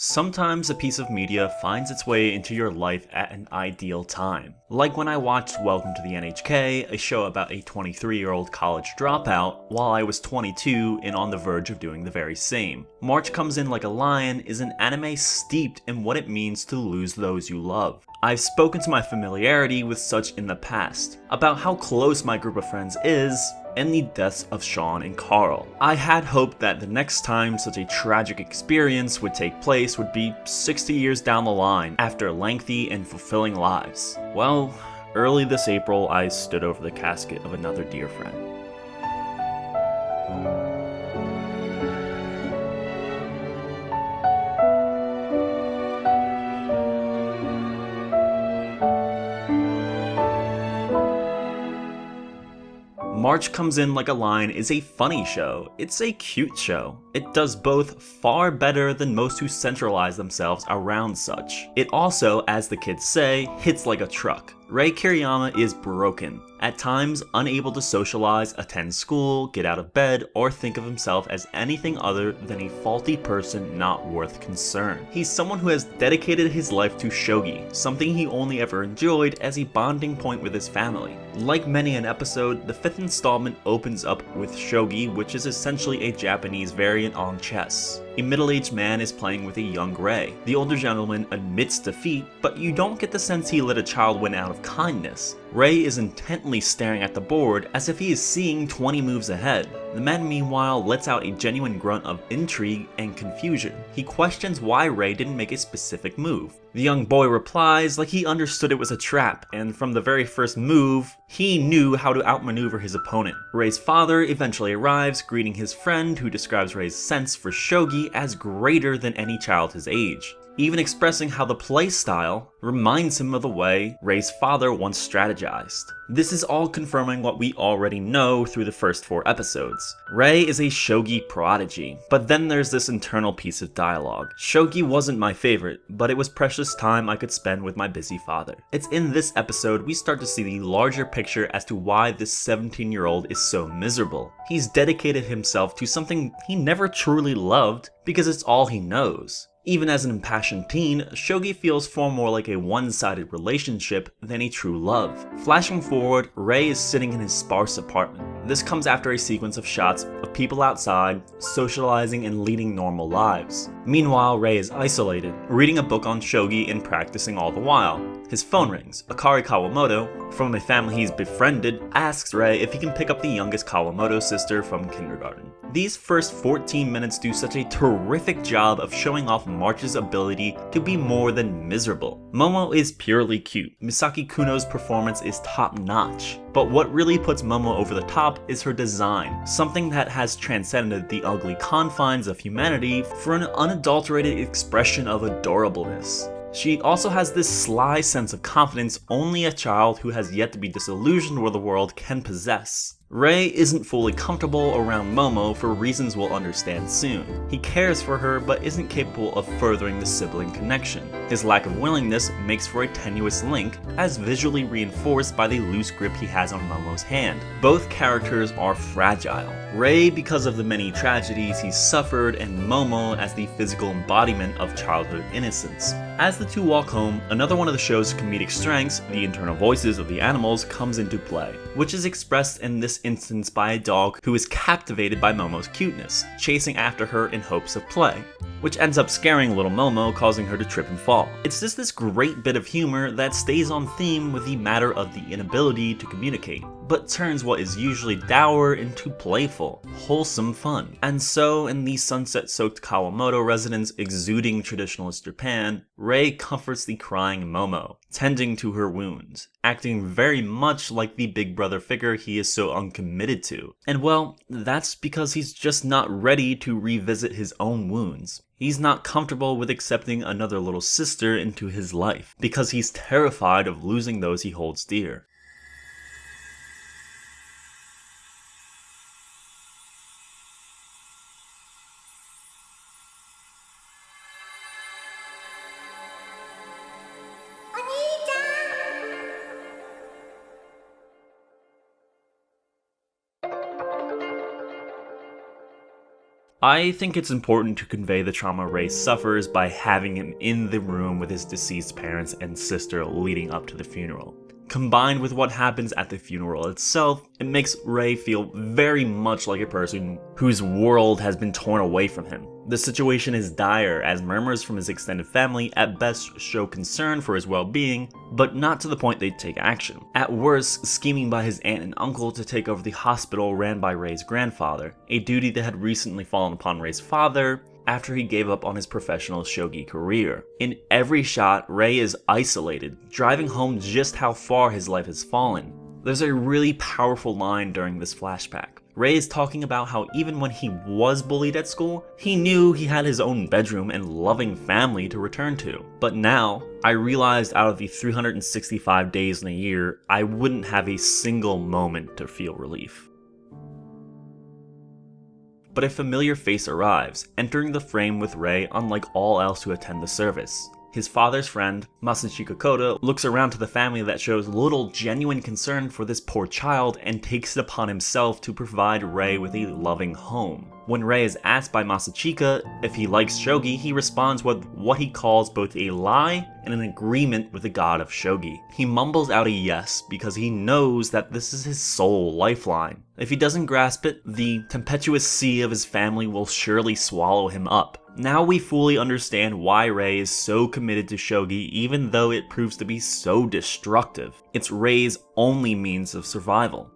Sometimes a piece of media finds its way into your life at an ideal time. Like when I watched Welcome to the NHK, a show about a 23-year-old college dropout, while I was 22 and on the verge of doing the very same. March Comes In Like a Lion is an anime steeped in what it means to lose those you love. I've spoken to my familiarity with such in the past, about how close my group of friends is, and the deaths of Sean and Carl. I had hoped that the next time such a tragic experience would take place would be 60 years down the line, after lengthy and fulfilling lives. Well, early this April, I stood over the casket of another dear friend. March Comes In Like a Lion is a funny show. It's a cute show. It does both far better than most who centralize themselves around such. It also, as the kids say, hits like a truck. Rei Kiriyama is broken, at times unable to socialize, attend school, get out of bed, or think of himself as anything other than a faulty person not worth concern. He's someone who has dedicated his life to shogi, something he only ever enjoyed as a bonding point with his family. Like many an episode, the fifth installment opens up with shogi, which is essentially a Japanese variant on chess. A middle-aged man is playing with a young Rei. The older gentleman admits defeat, but you don't get the sense he let a child win out of kindness. Rei is intently staring at the board as if he is seeing 20 moves ahead. The man meanwhile lets out a genuine grunt of intrigue and confusion. He questions why Rei didn't make a specific move. The young boy replies like he understood it was a trap, and from the very first move, he knew how to outmaneuver his opponent. Rei's father eventually arrives, greeting his friend, who describes Rei's sense for shogi as greater than any child his age, even expressing how the play style reminds him of the way Rei's father once strategized. This is all confirming what we already know through the first 4 episodes. Rei is a shogi prodigy, but then there's this internal piece of dialogue. Shogi wasn't my favorite, but it was precious time I could spend with my busy father. It's in this episode we start to see the larger picture as to why this 17-year-old is so miserable. He's dedicated himself to something he never truly loved because it's all he knows. Even as an impassioned teen, shogi feels far more like a one-sided relationship than a true love. Flashing forward, Rei is sitting in his sparse apartment. This comes after a sequence of shots of people outside, socializing and leading normal lives. Meanwhile, Rei is isolated, reading a book on shogi and practicing all the while. His phone rings. Yukari Kawamoto, from a family he's befriended, asks Rei if he can pick up the youngest Kawamoto sister from kindergarten. These first 14 minutes do such a terrific job of showing off March's ability to be more than miserable. Momo is purely cute. Misaki Kuno's performance is top-notch. But what really puts Momo over the top is her design, something that has transcended the ugly confines of humanity for an unadulterated expression of adorableness. She also has this sly sense of confidence only a child who has yet to be disillusioned with the world can possess. Rei isn't fully comfortable around Momo for reasons we'll understand soon. He cares for her but isn't capable of furthering the sibling connection. His lack of willingness makes for a tenuous link, as visually reinforced by the loose grip he has on Momo's hand. Both characters are fragile. Rei because of the many tragedies he's suffered, and Momo as the physical embodiment of childhood innocence. As the two walk home, another one of the show's comedic strengths, the internal voices of the animals, comes into play, which is expressed in this instance by a dog who is captivated by Momo's cuteness, chasing after her in hopes of play, which ends up scaring little Momo, causing her to trip and fall. It's just this great bit of humor that stays on theme with the matter of the inability to communicate, but turns what is usually dour into playful, wholesome fun. And so, in the sunset-soaked Kawamoto residence exuding traditionalist Japan, Rei comforts the crying Momo, tending to her wounds, acting very much like the big brother figure he is so uncommitted to. And well, that's because he's just not ready to revisit his own wounds. He's not comfortable with accepting another little sister into his life, because he's terrified of losing those he holds dear. I think it's important to convey the trauma Rei suffers by having him in the room with his deceased parents and sister leading up to the funeral. Combined with what happens at the funeral itself, it makes Rei feel very much like a person whose world has been torn away from him. The situation is dire, as murmurs from his extended family at best show concern for his well-being, but not to the point they'd take action. At worst, scheming by his aunt and uncle to take over the hospital ran by Rei's grandfather, a duty that had recently fallen upon Rei's father after he gave up on his professional shogi career. In every shot, Rei is isolated, driving home just how far his life has fallen. There's a really powerful line during this flashback. Rei is talking about how even when he was bullied at school, he knew he had his own bedroom and loving family to return to. But now, I realized out of the 365 days in a year, I wouldn't have a single moment to feel relief. But a familiar face arrives, entering the frame with Rei unlike all else who attend the service. His father's friend, Masachika Koda, looks around to the family that shows little genuine concern for this poor child and takes it upon himself to provide Rei with a loving home. When Rei is asked by Masachika if he likes shogi, he responds with what he calls both a lie and an agreement with the god of shogi. He mumbles out a yes because he knows that this is his sole lifeline. If he doesn't grasp it, the tempestuous sea of his family will surely swallow him up. Now we fully understand why Rei is so committed to shogi even though it proves to be so destructive. It's Rei's only means of survival.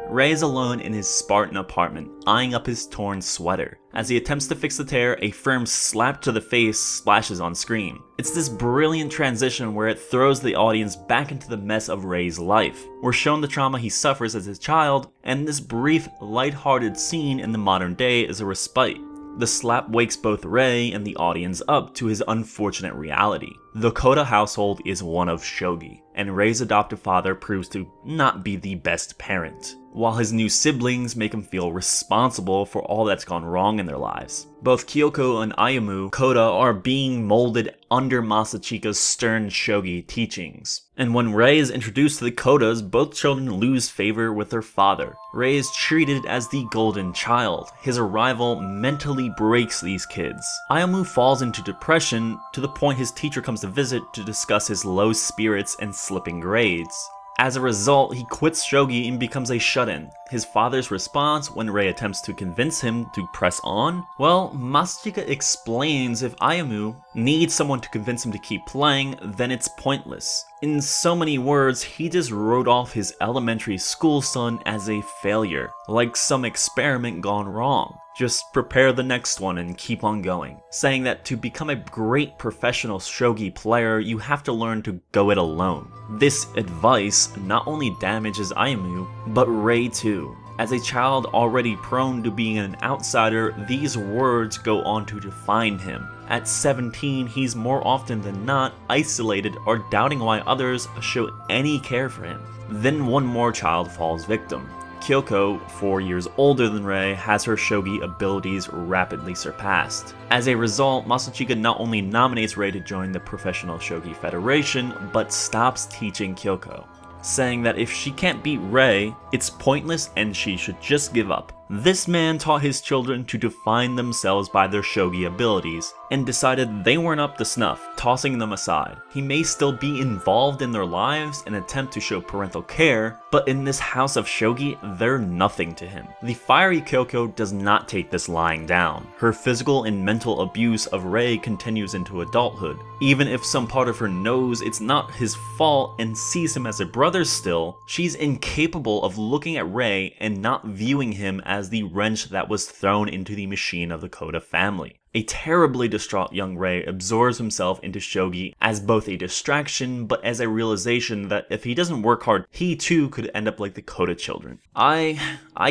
Rei is alone in his Spartan apartment, eyeing up his torn sweater. As he attempts to fix the tear, a firm slap to the face splashes on screen. It's this brilliant transition where it throws the audience back into the mess of Rei's life. We're shown the trauma he suffers as a child, and this brief, lighthearted scene in the modern day is a respite. The slap wakes both Rei and the audience up to his unfortunate reality. The Koda household is one of shogi, and Rei's adoptive father proves to not be the best parent, while his new siblings make him feel responsible for all that's gone wrong in their lives. Both Kyoko and Ayumu Koda are being molded under Masachika's stern shogi teachings. And when Rei is introduced to the Kodas, both children lose favor with their father. Rei is treated as the golden child. His arrival mentally breaks these kids. Ayumu falls into depression to the point his teacher comes to visit to discuss his low spirits and slipping grades. As a result, he quits shogi and becomes a shut-in. His father's response when Rei attempts to convince him to press on? Well, Masachika explains if Ayumu needs someone to convince him to keep playing, then it's pointless. In so many words, he just wrote off his elementary school son as a failure, like some experiment gone wrong. Just prepare the next one and keep on going, saying that to become a great professional shogi player, you have to learn to go it alone. This advice not only damages Ayumu, but Rei too. As a child already prone to being an outsider, these words go on to define him. At 17, he's more often than not isolated or doubting why others show any care for him. Then one more child falls victim. Kyoko, 4 years older than Rei, has her shogi abilities rapidly surpassed. As a result, Masachika not only nominates Rei to join the Professional Shogi Federation, but stops teaching Kyoko, saying that if she can't beat Rei, it's pointless and she should just give up. This man taught his children to define themselves by their shogi abilities, and decided they weren't up to snuff, tossing them aside. He may still be involved in their lives and attempt to show parental care, but in this house of shogi, they're nothing to him. The fiery Kyoko does not take this lying down. Her physical and mental abuse of Rei continues into adulthood. Even if some part of her knows it's not his fault and sees him as a brother still, she's incapable of looking at Rei and not viewing him as the wrench that was thrown into the machine of the Koda family. A terribly distraught young Rei absorbs himself into shogi as both a distraction, but as a realization that if he doesn't work hard, he too could end up like the Koda children. I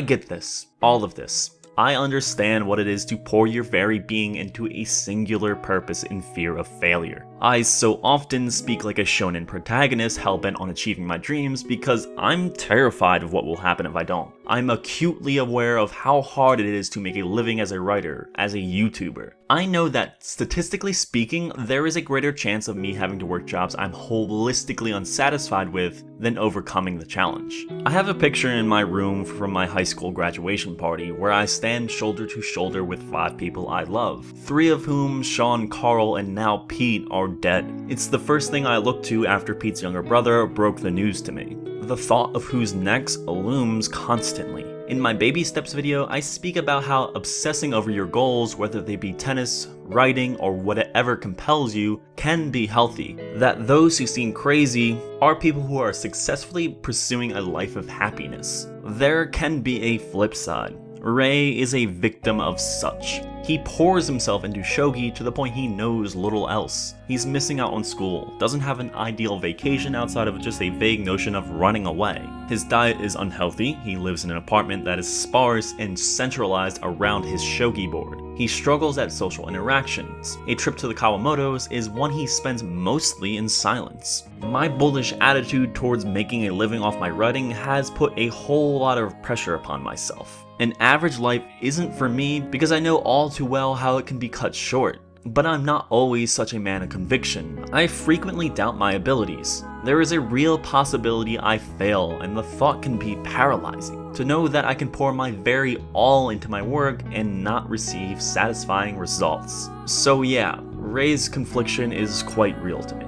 get this. All of this. I understand what it is to pour your very being into a singular purpose in fear of failure. I so often speak like a shonen protagonist hellbent on achieving my dreams because I'm terrified of what will happen if I don't. I'm acutely aware of how hard it is to make a living as a writer, as a YouTuber. I know that, statistically speaking, there is a greater chance of me having to work jobs I'm holistically unsatisfied with than overcoming the challenge. I have a picture in my room from my high school graduation party where I stand shoulder to shoulder with 5 people I love, 3 of whom, Sean, Carl, and now Pete, are dead. It's the first thing I looked to after Pete's younger brother broke the news to me. The thought of who's next looms constantly. In my baby steps video, I speak about how obsessing over your goals, whether they be tennis, writing, or whatever compels you, can be healthy. That those who seem crazy are people who are successfully pursuing a life of happiness. There can be a flip side. Rei is a victim of such. He pours himself into shogi to the point he knows little else. He's missing out on school, doesn't have an ideal vacation outside of just a vague notion of running away. His diet is unhealthy, he lives in an apartment that is sparse and centralized around his shogi board. He struggles at social interactions. A trip to the Kawamotos is one he spends mostly in silence. My bullish attitude towards making a living off my writing has put a whole lot of pressure upon myself. An average life isn't for me because I know all too well how it can be cut short. But I'm not always such a man of conviction. I frequently doubt my abilities. There is a real possibility I fail, and the thought can be paralyzing. To know that I can pour my very all into my work and not receive satisfying results. So yeah, Rei's confliction is quite real to me.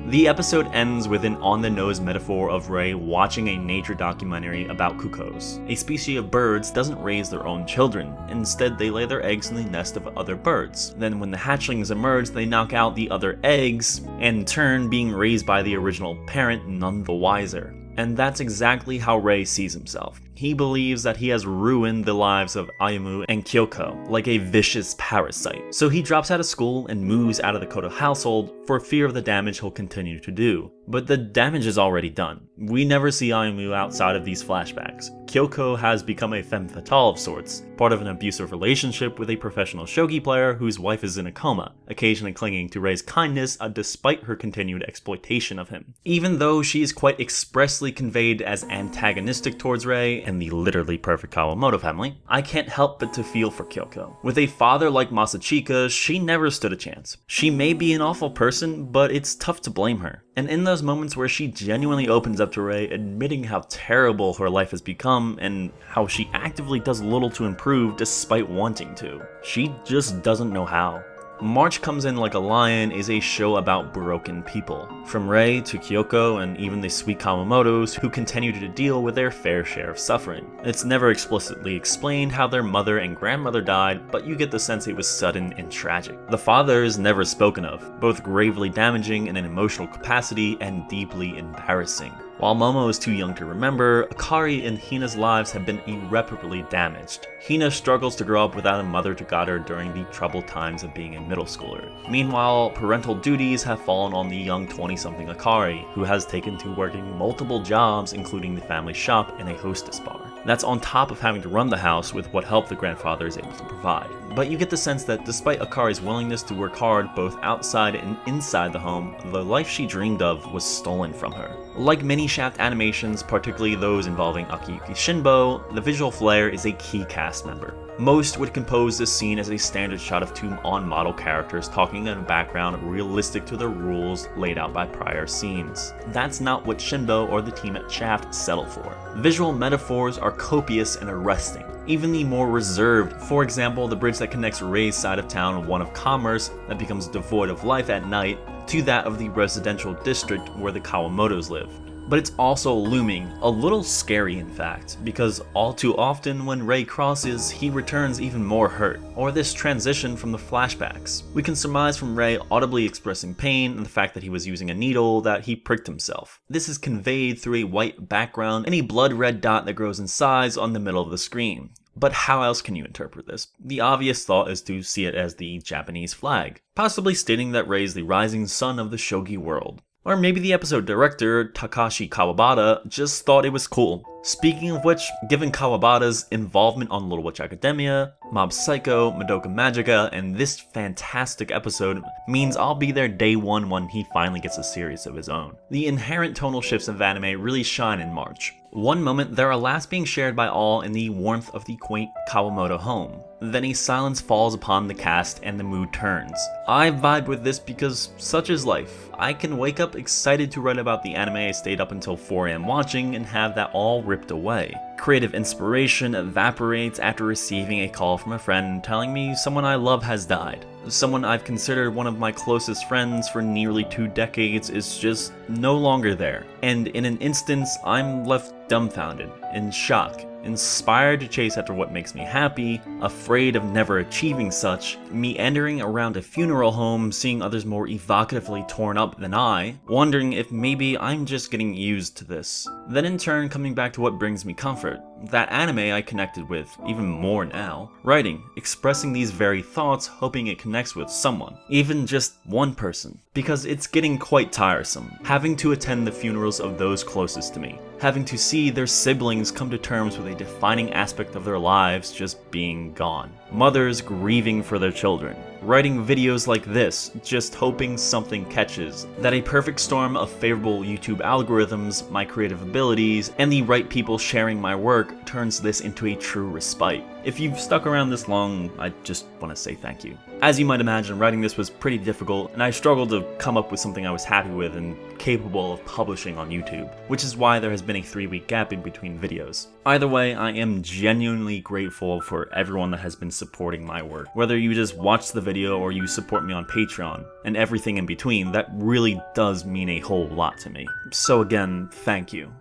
The episode ends with an on-the-nose metaphor of Rei watching a nature documentary about cuckoos. A species of birds doesn't raise their own children, instead they lay their eggs in the nest of other birds. Then when the hatchlings emerge, they knock out the other eggs, and in turn being raised by the original parent none the wiser. And that's exactly how Rei sees himself. He believes that he has ruined the lives of Ayumu and Kyoko, like a vicious parasite. So he drops out of school and moves out of the Koto household for fear of the damage he'll continue to do. But the damage is already done. We never see Ayumu outside of these flashbacks. Kyoko has become a femme fatale of sorts, part of an abusive relationship with a professional shogi player whose wife is in a coma, occasionally clinging to Rei's kindness despite her continued exploitation of him. Even though she is quite expressly conveyed as antagonistic towards Rei and the literally perfect Kawamoto family, I can't help but to feel for Kyoko. With a father like Masachika, she never stood a chance. She may be an awful person, but it's tough to blame her. And in those moments where she genuinely opens up to Rei, admitting how terrible her life has become and how she actively does little to improve despite wanting to, she just doesn't know how. March Comes In Like a Lion is a show about broken people, from Rei to Kyoko and even the sweet Kawamotos who continue to deal with their fair share of suffering. It's never explicitly explained how their mother and grandmother died, but you get the sense it was sudden and tragic. The father is never spoken of, both gravely damaging in an emotional capacity and deeply embarrassing. While Momo is too young to remember, Akari and Hina's lives have been irreparably damaged. Hina struggles to grow up without a mother to guide her during the troubled times of being a middle schooler. Meanwhile, parental duties have fallen on the young 20-something Akari, who has taken to working multiple jobs including the family shop and a hostess bar. That's on top of having to run the house with what help the grandfather is able to provide. But you get the sense that despite Akari's willingness to work hard both outside and inside the home, the life she dreamed of was stolen from her. Like many Shaft animations, particularly those involving Akiyuki Shinbo, the visual flair is a key cast member. Most would compose this scene as a standard shot of two on-model characters talking in a background realistic to the rules laid out by prior scenes. That's not what Shinbo or the team at Shaft settle for. Visual metaphors are copious and arresting, even the more reserved, for example the bridge that connects Rei's side of town, one of commerce, that becomes devoid of life at night, to that of the residential district where the Kawamotos live. But it's also looming, a little scary in fact, because all too often when Rei crosses, he returns even more hurt, or this transition from the flashbacks. We can surmise from Rei audibly expressing pain and the fact that he was using a needle that he pricked himself. This is conveyed through a white background and a blood red dot that grows in size on the middle of the screen. But how else can you interpret this? The obvious thought is to see it as the Japanese flag, possibly stating that Rei is the rising sun of the shogi world. Or maybe the episode director, Takashi Kawabata, just thought it was cool. Speaking of which, given Kawabata's involvement on Little Witch Academia, Mob Psycho, Madoka Magica, and this fantastic episode means I'll be there day one when he finally gets a series of his own. The inherent tonal shifts of anime really shine in March. One moment, there are laughs being shared by all in the warmth of the quaint Kawamoto home. Then a silence falls upon the cast and the mood turns. I vibe with this because such is life. I can wake up excited to write about the anime I stayed up until 4 AM watching and have that all ripped away. Creative inspiration evaporates after receiving a call from a friend telling me someone I love has died. Someone I've considered one of my closest friends for nearly 2 decades is just no longer there. And in an instance, I'm left dumbfounded, in shock, inspired to chase after what makes me happy, afraid of never achieving such, meandering around a funeral home, seeing others more evocatively torn up than I, wondering if maybe I'm just getting used to this. Then in turn coming back to what brings me comfort, that anime I connected with, even more now. Writing, expressing these very thoughts, hoping it connects with someone, even just one person. Because it's getting quite tiresome, having to attend the funerals of those closest to me, having to see their siblings come to terms with a defining aspect of their lives just being gone, mothers grieving for their children, writing videos like this, just hoping something catches, that a perfect storm of favorable YouTube algorithms, my creative abilities, and the right people sharing my work turns this into a true respite. If you've stuck around this long, I just want to say thank you. As you might imagine, writing this was pretty difficult, and I struggled to come up with something I was happy with and capable of publishing on YouTube, which is why there has been a 3-week gap in between videos. Either way, I am genuinely grateful for everyone that has been supporting my work. Whether you just watch the video or you support me on Patreon, and everything in between, that really does mean a whole lot to me. So again, thank you.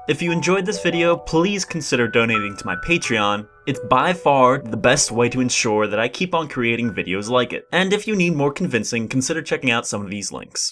If you enjoyed this video, please consider donating to my Patreon. It's by far the best way to ensure that I keep on creating videos like it. And if you need more convincing, consider checking out some of these links.